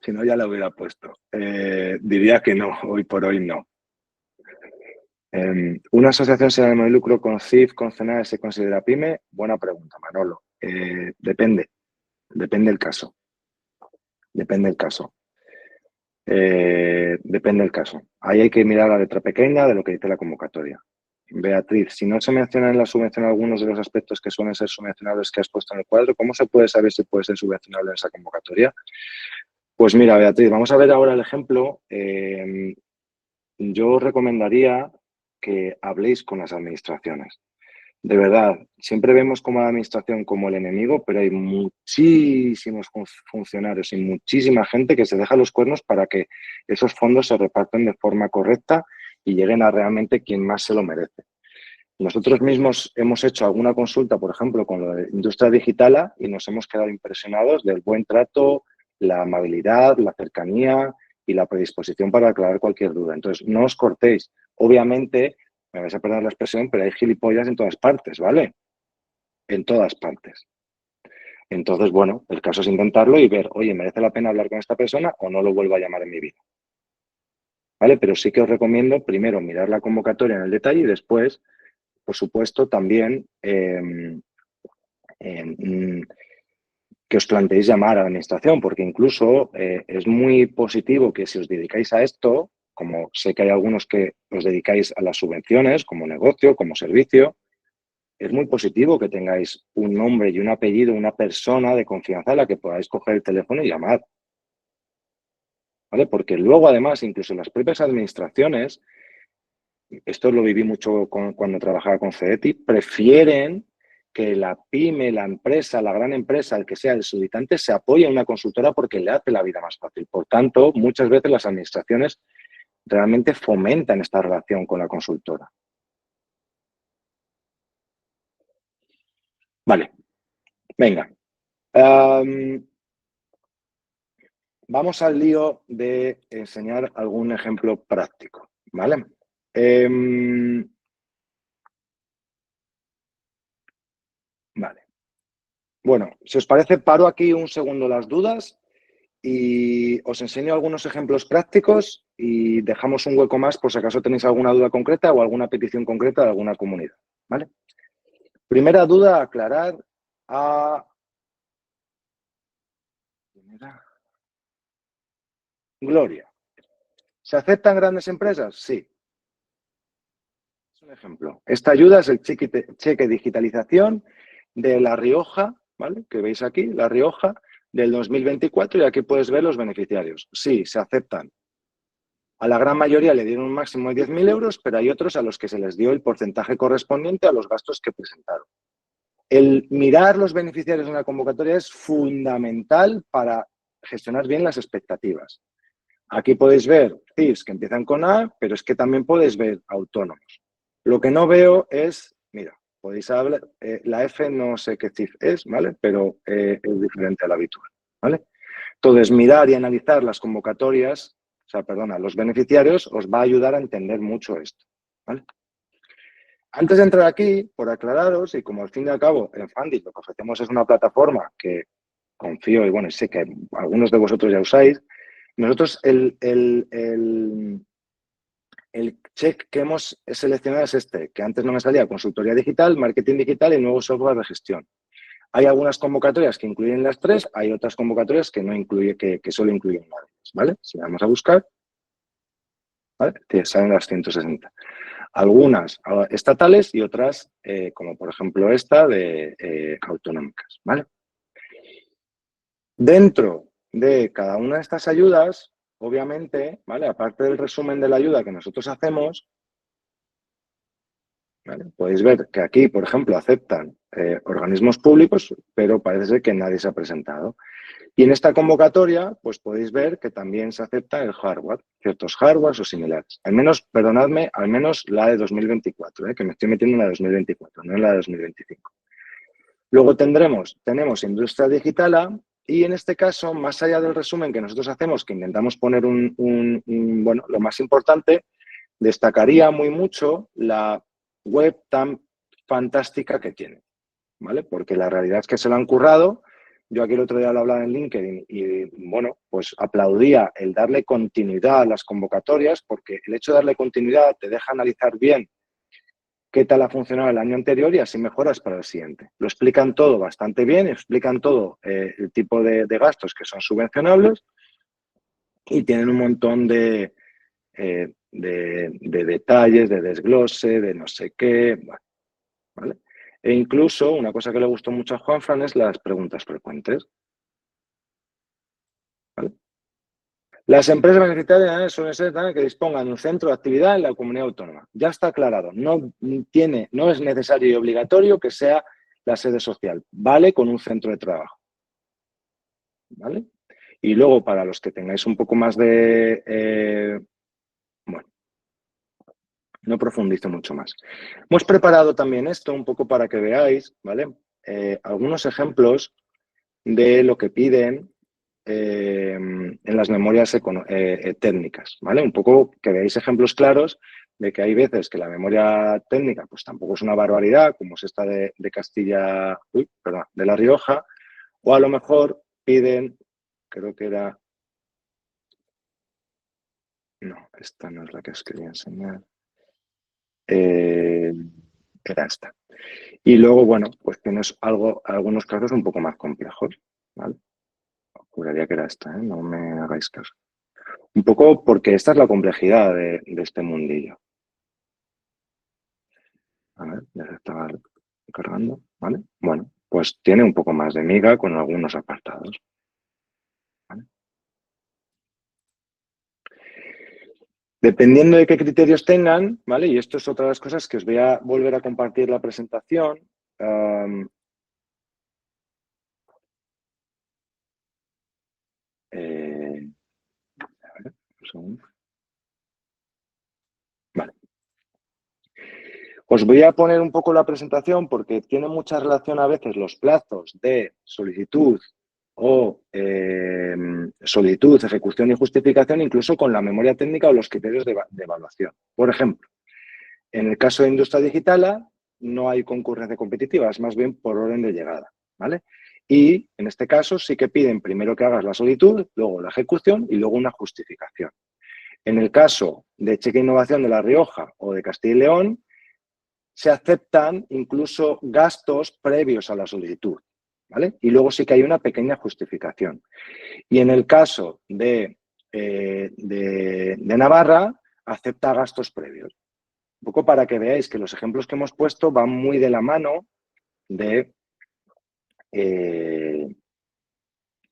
Speaker 1: Si no, ya la hubiera puesto. Diría que no, hoy por hoy no. ¿Una asociación sin ánimo de lucro con CIF, con CENAE se considera PYME? Buena pregunta, Manolo. Depende del caso. Depende del caso. Depende del caso. Ahí hay que mirar la letra pequeña de lo que dice la convocatoria. Beatriz, si no se mencionan en la subvención algunos de los aspectos que suelen ser subvencionables que has puesto en el cuadro, ¿cómo se puede saber si puede ser subvencionable en esa convocatoria? Pues mira, Beatriz, vamos a ver ahora el ejemplo. Yo os recomendaría que habléis con las administraciones. De verdad, siempre vemos como la administración como el enemigo, pero hay muchísimos funcionarios y muchísima gente que se deja los cuernos para que esos fondos se repartan de forma correcta y lleguen a realmente quien más se lo merece. Nosotros mismos hemos hecho alguna consulta, por ejemplo, con la industria digital y nos hemos quedado impresionados del buen trato, la amabilidad, la cercanía y la predisposición para aclarar cualquier duda. Entonces, no os cortéis. Obviamente, me vais a perder la expresión, pero hay gilipollas en todas partes, ¿vale? En todas partes. Entonces, bueno, el caso es intentarlo y ver, oye, ¿merece la pena hablar con esta persona o no lo vuelvo a llamar en mi vida? ¿Vale? Pero sí que os recomiendo primero mirar la convocatoria en el detalle y después, por supuesto, también que os planteéis llamar a la administración, porque incluso es muy positivo que si os dedicáis a esto, como sé que hay algunos que os dedicáis a las subvenciones, como negocio, como servicio, es muy positivo que tengáis un nombre y un apellido, una persona de confianza a la que podáis coger el teléfono y llamar. ¿Vale? Porque luego, además, incluso las propias administraciones, esto lo viví mucho cuando trabajaba con CEDETI, prefieren que la pyme, la empresa, la gran empresa, el que sea el solicitante, se apoye a una consultora porque le hace la vida más fácil. Por tanto, muchas veces las administraciones realmente fomentan esta relación con la consultora. Vale, venga. Vamos al lío de enseñar algún ejemplo práctico, ¿vale? Vale. Bueno, si os parece, paro aquí un segundo las dudas y os enseño algunos ejemplos prácticos y dejamos un hueco más por si acaso tenéis alguna duda concreta o alguna petición concreta de alguna comunidad, ¿vale? Primera duda a aclarar a... Gloria. ¿Se aceptan grandes empresas? Sí. Es un ejemplo. Esta ayuda es el cheque digitalización de La Rioja, ¿vale? Que veis aquí, La Rioja, del 2024 y aquí puedes ver los beneficiarios. Sí, se aceptan. A la gran mayoría le dieron un máximo de 10.000 euros, pero hay otros a los que se les dio el porcentaje correspondiente a los gastos que presentaron. El mirar los beneficiarios en la convocatoria es fundamental para gestionar bien las expectativas. Aquí podéis ver CIFs que empiezan con A, pero es que también podéis ver autónomos. Lo que no veo es, mira, podéis hablar, la F no sé qué CIF es, ¿vale? Pero es diferente a la habitual, ¿vale? Entonces, mirar y analizar las convocatorias, o sea, perdona, los beneficiarios, os va a ayudar a entender mucho esto, ¿vale? Antes de entrar aquí, por aclararos, y como al fin y al cabo en Fundit lo que ofrecemos es una plataforma que confío y bueno, sé que algunos de vosotros ya usáis, nosotros el check que hemos seleccionado es este, que antes no me salía: consultoría digital, marketing digital y nuevo software de gestión. Hay algunas convocatorias que incluyen las tres, hay otras convocatorias que no incluye, que solo incluyen una de ellas, ¿vale? Si vamos a buscar, ¿vale? Te salen las 160. Algunas estatales y otras, como por ejemplo esta, de autonómicas, ¿vale? Dentro de cada una de estas ayudas, obviamente, ¿vale? Aparte del resumen de la ayuda que nosotros hacemos, ¿vale? Podéis ver que aquí, por ejemplo, aceptan organismos públicos, pero parece ser que nadie se ha presentado. Y en esta convocatoria, pues podéis ver que también se acepta el hardware, ciertos hardwares o similares. Al menos, perdonadme, al menos la de 2024, que me estoy metiendo en la de 2024, no en la de 2025. Luego tenemos industria digital y en este caso, más allá del resumen que nosotros hacemos, que intentamos poner bueno, lo más importante, destacaría muy mucho la web tan fantástica que tiene, ¿vale? Porque la realidad es que se lo han currado. Yo aquí el otro día lo hablaba en LinkedIn y, bueno, pues aplaudía el darle continuidad a las convocatorias, porque el hecho de darle continuidad te deja analizar bien qué tal ha funcionado el año anterior y así mejoras para el siguiente. Lo explican todo bastante bien, explican todo el tipo de gastos que son subvencionables y tienen un montón de detalles, de desglose, de no sé qué, ¿vale? E incluso una cosa que le gustó mucho a Juanfran es las preguntas frecuentes, ¿vale? Las empresas beneficiarias suelen ser también que dispongan de un centro de actividad en la comunidad autónoma. Ya está aclarado, no es necesario y obligatorio que sea la sede social, vale con un centro de trabajo, ¿vale? Y luego, para los que tengáis un poco más de... bueno, no profundizo mucho más. Hemos preparado también esto un poco para que veáis, ¿vale? Algunos ejemplos de lo que piden en las memorias técnicas, ¿vale? Un poco que veáis ejemplos claros de que hay veces que la memoria técnica pues tampoco es una barbaridad, como es esta de Castilla, perdón, de La Rioja, o a lo mejor piden, creo que era, no, esta no es la que os quería enseñar, era esta. Y luego, bueno, pues tienes algunos casos un poco más complejos, ¿vale? Juraría que era esta, ¿eh? No me hagáis caso. Un poco porque esta es la complejidad de este mundillo. A ver, ya se estaba cargando, ¿vale? Bueno, pues tiene un poco más de miga con algunos apartados, ¿vale? Dependiendo de qué criterios tengan, ¿vale? Y esto es otra de las cosas que os voy a volver a compartir la presentación. A ver, un segundo. Vale. Os voy a poner un poco la presentación porque tiene mucha relación a veces los plazos de solicitud o solicitud, ejecución y justificación, incluso con la memoria técnica o los criterios de evaluación. Por ejemplo, en el caso de industria digital no hay concurrencia competitiva, es más bien por orden de llegada, ¿vale? Y en este caso sí que piden primero que hagas la solicitud, luego la ejecución y luego una justificación. En el caso de Cheque Innovación de La Rioja o de Castilla y León, se aceptan incluso gastos previos a la solicitud, ¿vale? Y luego sí que hay una pequeña justificación. Y en el caso de Navarra, acepta gastos previos. Un poco para que veáis que los ejemplos que hemos puesto van muy de la mano de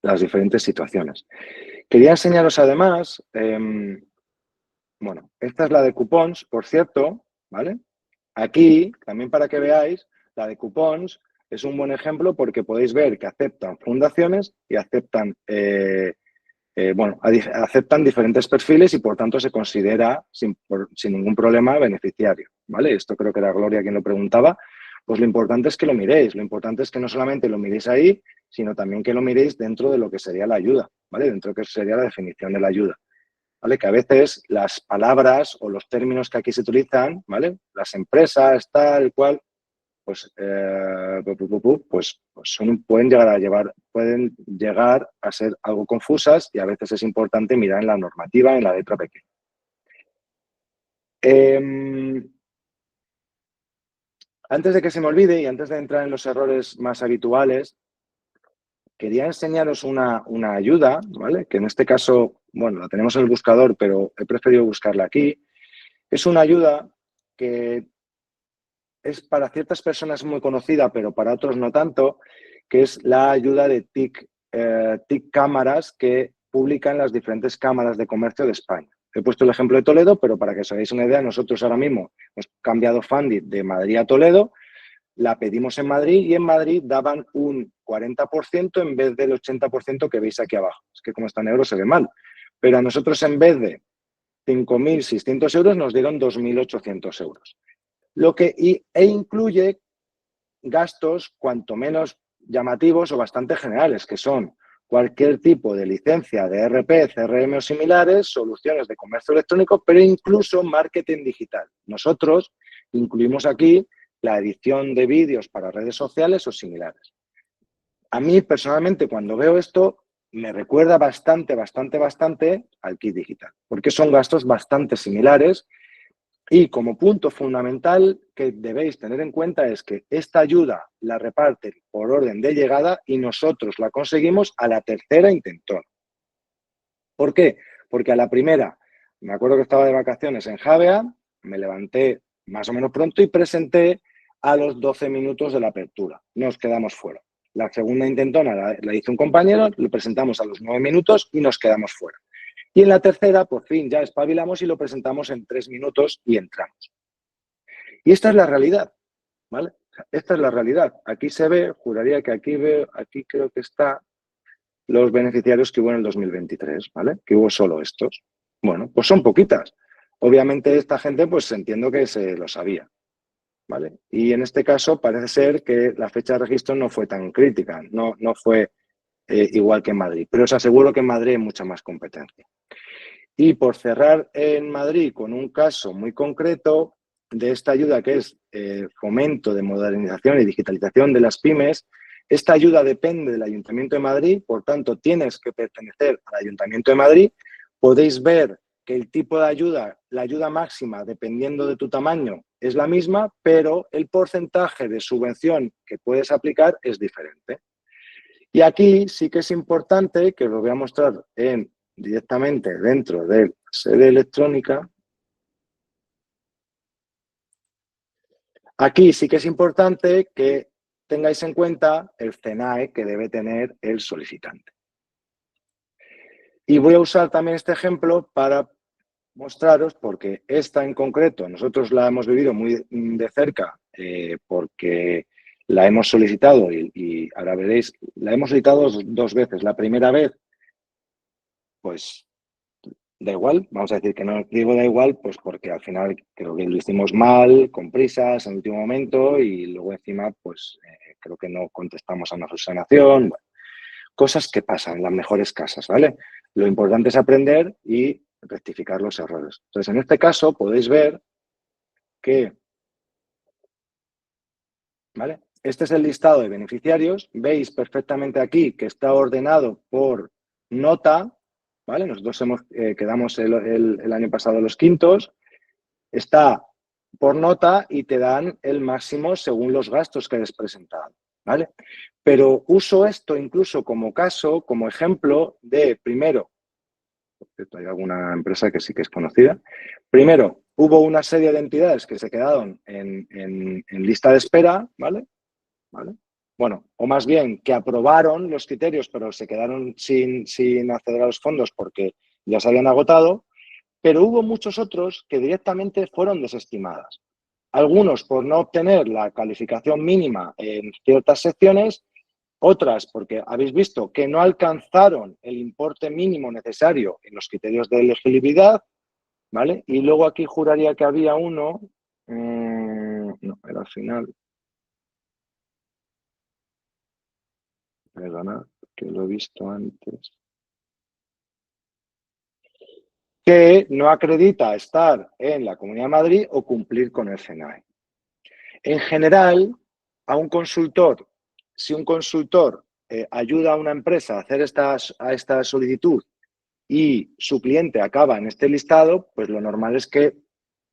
Speaker 1: las diferentes situaciones. Quería enseñaros además Bueno, esta es la de cupons, por cierto, ¿vale? Aquí, también para que veáis, la de cupons es un buen ejemplo porque podéis ver que aceptan fundaciones y aceptan, aceptan diferentes perfiles y por tanto se considera sin ningún problema beneficiario, ¿vale? Esto creo que era Gloria quien lo preguntaba. Pues lo importante es que lo miréis, lo importante es que no solamente lo miréis ahí, sino también que lo miréis dentro de lo que sería la ayuda, ¿vale? Dentro de lo que sería la definición de la ayuda. ¿Vale? Que a veces las palabras o los términos que aquí se utilizan, ¿vale? Las empresas, tal cual, pues, pueden llegar a ser algo confusas y a veces es importante mirar en la normativa, en la letra pequeña. Antes de que se me olvide y antes de entrar en los errores más habituales, quería enseñaros una ayuda, ¿vale? Que en este caso, bueno, la tenemos en el buscador, pero he preferido buscarla aquí. Es una ayuda que es para ciertas personas muy conocida, pero para otros no tanto, que es la ayuda de TIC Cámaras que publican las diferentes cámaras de comercio de España. He puesto el ejemplo de Toledo, pero para que os hagáis una idea, nosotros ahora mismo hemos cambiado Fundit de Madrid a Toledo, la pedimos en Madrid y en Madrid daban un 40% en vez del 80% que veis aquí abajo. Es que como está en euros se ve mal. Pero a nosotros en vez de 5.600 euros nos dieron 2.800 euros. E incluye gastos cuanto menos llamativos o bastante generales, que son cualquier tipo de licencia de ERP, CRM o similares, soluciones de comercio electrónico, pero incluso marketing digital. Nosotros incluimos aquí la edición de vídeos para redes sociales o similares. A mí, personalmente, cuando veo esto, me recuerda bastante al kit digital, porque son gastos bastante similares. Y como punto fundamental que debéis tener en cuenta es que esta ayuda la reparten por orden de llegada y nosotros la conseguimos a la tercera intentona. ¿Por qué? Porque a la primera, me acuerdo que estaba de vacaciones en Javea, me levanté más o menos pronto y presenté a los 12 minutos de la apertura. Nos quedamos fuera. La segunda intentona la hizo un compañero, lo presentamos a los 9 minutos y nos quedamos fuera. Y en la tercera, por fin, ya espabilamos y lo presentamos en 3 minutos y entramos. Y esta es la realidad, ¿vale? Esta es la realidad. Aquí se ve, juraría que aquí creo que está los beneficiarios que hubo en el 2023, ¿vale? Que hubo solo estos. Bueno, pues son poquitas. Obviamente esta gente, pues entiendo que se lo sabía, ¿vale? Y en este caso parece ser que la fecha de registro no fue tan crítica, no fue igual que en Madrid. Pero os aseguro que en Madrid hay mucha más competencia. Y por cerrar en Madrid con un caso muy concreto de esta ayuda que es fomento de modernización y digitalización de las pymes, esta ayuda depende del Ayuntamiento de Madrid, por tanto tienes que pertenecer al Ayuntamiento de Madrid. Podéis ver que el tipo de ayuda, la ayuda máxima, dependiendo de tu tamaño, es la misma, pero el porcentaje de subvención que puedes aplicar es diferente. Y aquí sí que es importante, que os lo voy a mostrar directamente dentro de sede electrónica. Aquí sí que es importante que tengáis en cuenta el CENAE que debe tener el solicitante. Y voy a usar también este ejemplo para mostraros, porque esta en concreto nosotros la hemos vivido muy de cerca porque la hemos solicitado y ahora veréis, la hemos solicitado dos veces. La primera vez, pues da igual, vamos a decir que no digo da igual, pues porque al final creo que lo hicimos mal, con prisas, en el último momento y luego encima pues creo que no contestamos a una subsanación. Bueno, cosas que pasan en las mejores casas, ¿vale? Lo importante es aprender y rectificar los errores. Entonces, en este caso podéis ver que, ¿vale? Este es el listado de beneficiarios. Veis perfectamente aquí que está ordenado por nota, ¿vale? Nosotros quedamos el año pasado los quintos. Está por nota y te dan el máximo según los gastos que hayas presentado, ¿vale? Pero uso esto incluso como caso, como ejemplo de, primero, hay alguna empresa que sí que es conocida. Primero, hubo una serie de entidades que se quedaron en lista de espera, ¿vale? Bueno, o más bien que aprobaron los criterios, pero se quedaron sin acceder a los fondos porque ya se habían agotado. pero hubo muchos otros que directamente fueron desestimadas. Algunos por no obtener la calificación mínima en ciertas secciones, otras porque habéis visto que no alcanzaron el importe mínimo necesario en los criterios de elegibilidad, ¿vale? Y luego aquí juraría que había uno, no, era al final, perdona, que lo he visto antes, que no acredita estar en la Comunidad de Madrid o cumplir con el CNAE. En general, a un consultor, si un consultor ayuda a una empresa a hacer esta solicitud y su cliente acaba en este listado, pues lo normal es que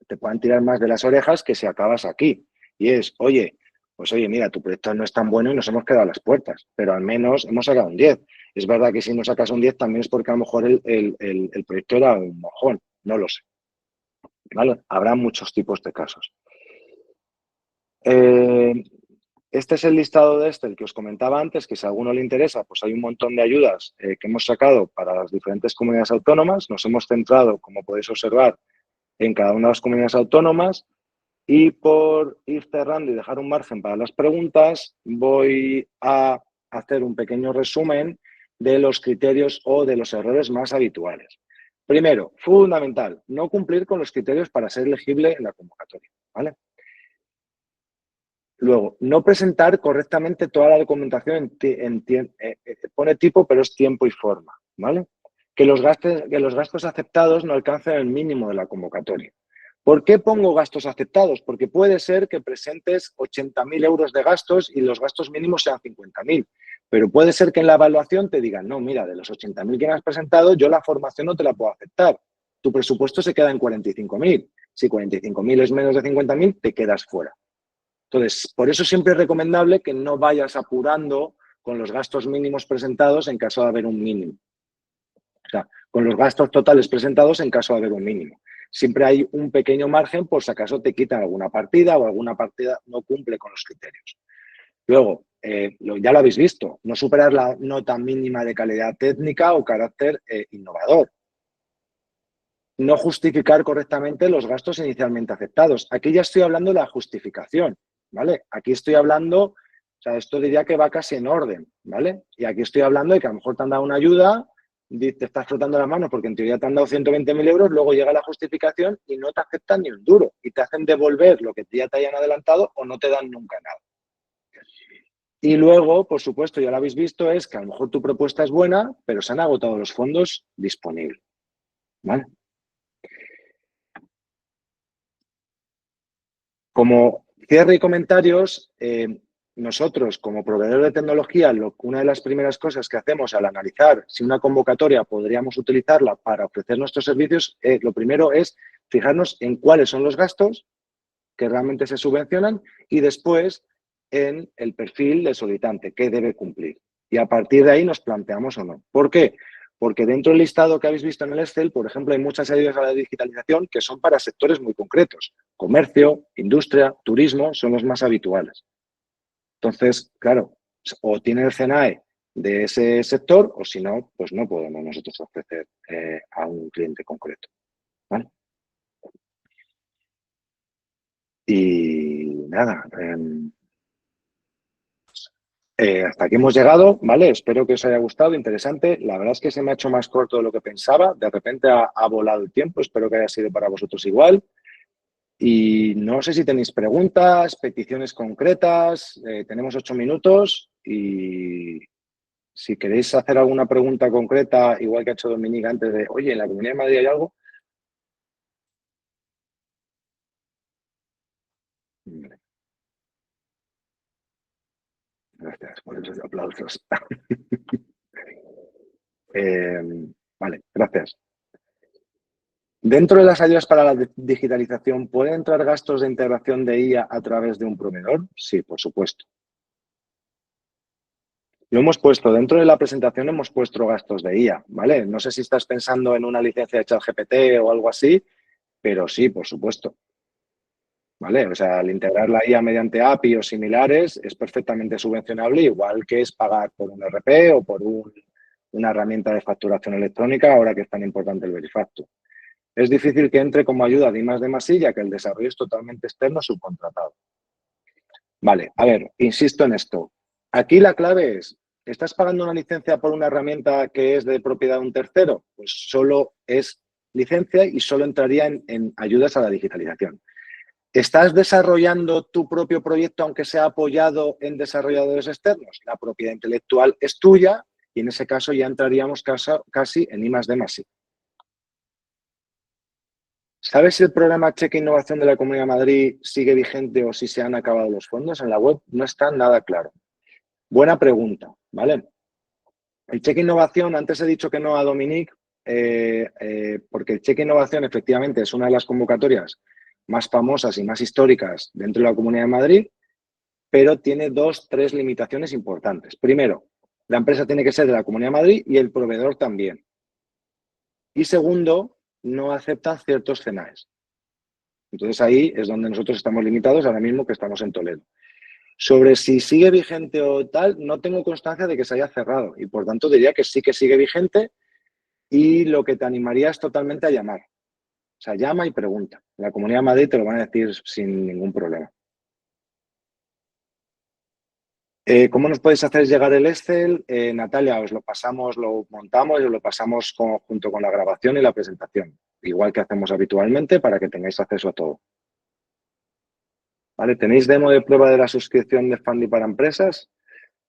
Speaker 1: te puedan tirar más de las orejas que si acabas aquí. Y es, oye, pues oye, mira, tu proyecto no es tan bueno y nos hemos quedado a las puertas, pero al menos hemos sacado un 10. Es verdad que si no sacas un 10 también es porque a lo mejor el proyecto era un mojón, no lo sé. ¿Vale? Habrá muchos tipos de casos. Este es el listado de el que os comentaba antes, que si a alguno le interesa, pues hay un montón de ayudas que hemos sacado para las diferentes comunidades autónomas. Nos hemos centrado, como podéis observar, en cada una de las comunidades autónomas. Y por ir cerrando y dejar un margen para las preguntas, voy a hacer un pequeño resumen de los criterios o de los errores más habituales. Primero, fundamental, no cumplir con los criterios para ser elegible en la convocatoria, ¿vale? Luego, no presentar correctamente toda la documentación pone tipo, pero es tiempo y forma, ¿vale? Que los gastos aceptados no alcancen el mínimo de la convocatoria. ¿Por qué pongo gastos aceptados? Porque puede ser que presentes 80.000 euros de gastos y los gastos mínimos sean 50.000. Pero puede ser que en la evaluación te digan, no, mira, de los 80.000 que me has presentado, yo la formación no te la puedo aceptar. Tu presupuesto se queda en 45.000. Si 45.000 es menos de 50.000, te quedas fuera. Entonces, por eso siempre es recomendable que no vayas apurando con los gastos mínimos presentados en caso de haber un mínimo. O sea, con los gastos totales presentados en caso de haber un mínimo. Siempre hay un pequeño margen por si acaso te quitan alguna partida o alguna partida no cumple con los criterios. Luego, ya lo habéis visto, no superar la nota mínima de calidad técnica o carácter innovador. No justificar correctamente los gastos inicialmente aceptados. Aquí ya estoy hablando de la justificación, ¿vale? Aquí estoy hablando, o sea, esto diría que va casi en orden, ¿vale? Y aquí estoy hablando de que a lo mejor te han dado una ayuda, te estás frotando las manos porque en teoría te han dado 120.000 euros, luego llega la justificación y no te aceptan ni un duro y te hacen devolver lo que ya te hayan adelantado o no te dan nunca nada. Y luego, por supuesto, ya lo habéis visto, es que a lo mejor tu propuesta es buena, pero se han agotado los fondos disponibles, ¿vale? Como cierre y comentarios, nosotros como proveedor de tecnología, una de las primeras cosas que hacemos al analizar si una convocatoria podríamos utilizarla para ofrecer nuestros servicios, lo primero es fijarnos en cuáles son los gastos que realmente se subvencionan y después en el perfil del solicitante, qué debe cumplir. Y a partir de ahí nos planteamos o no. ¿Por qué? Porque dentro del listado que habéis visto en el Excel, por ejemplo, hay muchas ayudas a la digitalización que son para sectores muy concretos. Comercio, industria, turismo son los más habituales. Entonces, claro, o tiene el CNAE de ese sector o si no, pues no podemos nosotros ofrecer a un cliente concreto. ¿Vale? Y nada, hasta aquí hemos llegado, ¿vale? Espero que os haya gustado, interesante. La verdad es que se me ha hecho más corto de lo que pensaba. De repente ha volado el tiempo, espero que haya sido para vosotros igual. Y no sé si tenéis preguntas, peticiones concretas. Tenemos 8 minutos y si queréis hacer alguna pregunta concreta, igual que ha hecho Dominica antes de, oye, ¿en la Comunidad de Madrid hay algo? Vale, gracias por esos aplausos. Eh, vale, gracias. Dentro de las ayudas para la digitalización, ¿pueden entrar gastos de integración de IA a través de un proveedor? Sí, por supuesto. Lo hemos puesto, dentro de la presentación hemos puesto gastos de IA, ¿vale? No sé si estás pensando en una licencia de ChatGPT o algo así, pero sí, por supuesto, ¿vale? O sea, al integrar la IA mediante API o similares es perfectamente subvencionable, igual que es pagar por un RP o por una herramienta de facturación electrónica, ahora que es tan importante el Verifacto. Es difícil que entre como ayuda de I+D+I, ya que el desarrollo es totalmente externo subcontratado. Vale, a ver, insisto en esto. Aquí la clave es, ¿estás pagando una licencia por una herramienta que es de propiedad de un tercero? Pues solo es licencia y solo entraría en ayudas a la digitalización. ¿Estás desarrollando tu propio proyecto aunque sea apoyado en desarrolladores externos? La propiedad intelectual es tuya y en ese caso ya entraríamos casi en I+D+I. ¿Sabes si el programa Cheque Innovación de la Comunidad de Madrid sigue vigente o si se han acabado los fondos? En la web no está nada claro. Buena pregunta, ¿vale? El Cheque Innovación, antes he dicho que no a Dominic, porque el Cheque Innovación efectivamente es una de las convocatorias más famosas y más históricas dentro de la Comunidad de Madrid, pero tiene tres limitaciones importantes. Primero, la empresa tiene que ser de la Comunidad de Madrid y el proveedor también. Y segundo, no aceptan ciertos CENAES. Entonces ahí es donde nosotros estamos limitados ahora mismo que estamos en Toledo. Sobre si sigue vigente o tal, no tengo constancia de que se haya cerrado y por tanto diría que sí que sigue vigente y lo que te animaría es totalmente a llamar. O sea, llama y pregunta. En la Comunidad de Madrid te lo van a decir sin ningún problema. ¿Cómo nos podéis hacer llegar el Excel? Natalia, os lo pasamos, lo montamos y os lo pasamos junto con la grabación y la presentación, igual que hacemos habitualmente para que tengáis acceso a todo. ¿Vale? ¿Tenéis demo de prueba de la suscripción de Fundly para empresas?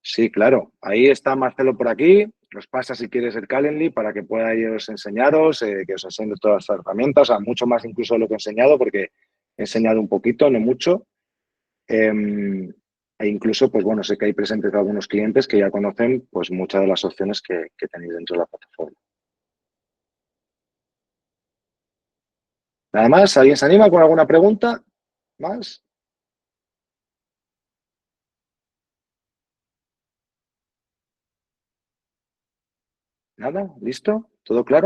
Speaker 1: Sí, claro. Ahí está Marcelo por aquí. Os pasa si quieres el Calendly para que pueda ellos enseñaros, que os enseñe todas las herramientas, o sea, mucho más incluso de lo que he enseñado, porque he enseñado un poquito, no mucho. E incluso, pues bueno, sé que hay presentes algunos clientes que ya conocen pues muchas de las opciones que tenéis dentro de la plataforma. Nada más, ¿alguien se anima con alguna pregunta más? Nada, ¿listo? ¿Todo claro?